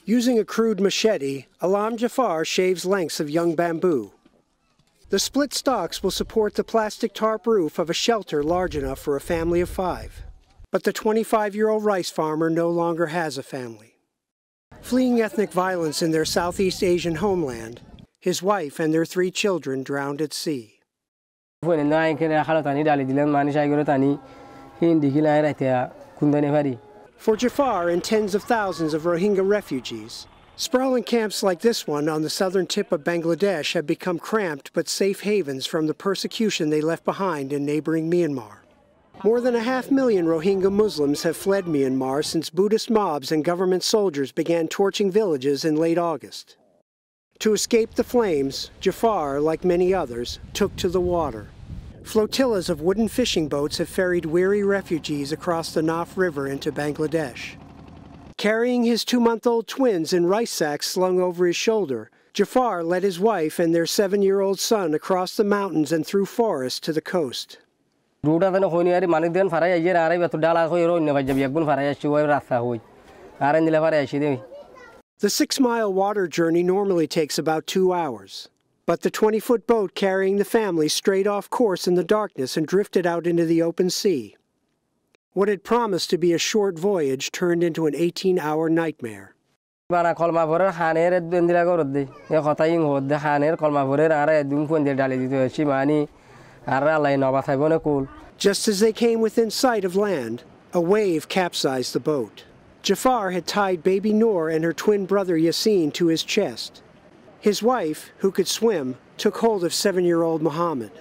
Using a crude machete, Alam Jafar shaves lengths of young bamboo. The split stalks will support the plastic tarp roof of a shelter large enough for a family of 5. But the 25-year-old rice farmer no longer has a family. Fleeing ethnic violence in their Southeast Asian homeland, his wife and their 3 children drowned at sea. For Jafar and tens of thousands of Rohingya refugees, sprawling camps like this one on the southern tip of Bangladesh have become cramped but safe havens from the persecution they left behind in neighboring Myanmar. More than 500,000 Rohingya Muslims have fled Myanmar since Buddhist mobs and government soldiers began torching villages in late August. To escape the flames, Jafar, like many others, took to the water. Flotillas of wooden fishing boats have ferried weary refugees across the Naf River into Bangladesh. Carrying his 2-month-old twins in rice sacks slung over his shoulder, Jafar led his wife and their 7-year-old son across the mountains and through forests to the coast. The 6-mile water journey normally takes about 2 hours. But the 20-foot boat carrying the family strayed off course in the darkness and drifted out into the open sea. What had promised to be a short voyage turned into an 18-hour nightmare. Just as they came within sight of land, a wave capsized the boat. Jafar had tied baby Noor and her twin brother Yasin to his chest. His wife, who could swim, took hold of 7-year-old Muhammad.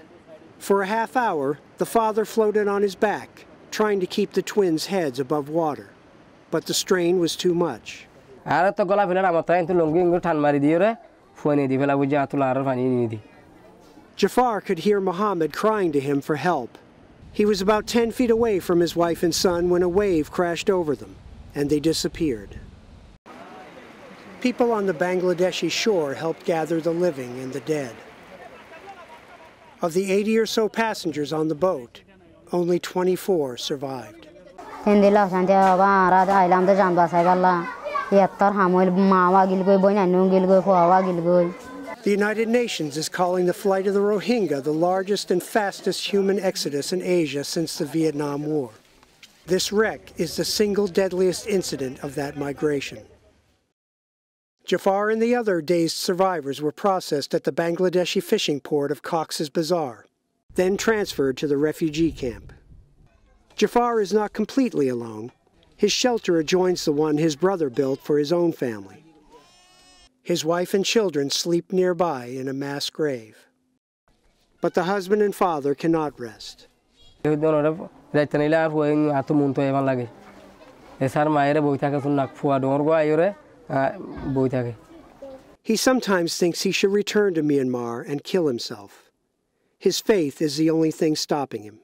For a half hour, the father floated on his back, trying to keep the twins' heads above water. But the strain was too much. Jafar could hear Muhammad crying to him for help. He was about 10 feet away from his wife and son when a wave crashed over them, and they disappeared. People on the Bangladeshi shore helped gather the living and the dead. Of the 80 or so passengers on the boat, only 24 survived. The United Nations is calling the flight of the Rohingya the largest and fastest human exodus in Asia since the Vietnam War. This wreck is the single deadliest incident of that migration. Jafar and the other dazed survivors were processed at the Bangladeshi fishing port of Cox's Bazar, then transferred to the refugee camp. Jafar is not completely alone. His shelter adjoins the one his brother built for his own family. His wife and children sleep nearby in a mass grave. But the husband and father cannot rest. He sometimes thinks he should return to Myanmar and kill himself. His faith is the only thing stopping him.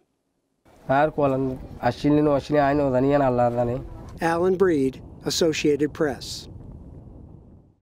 Alan Breed, Associated Press.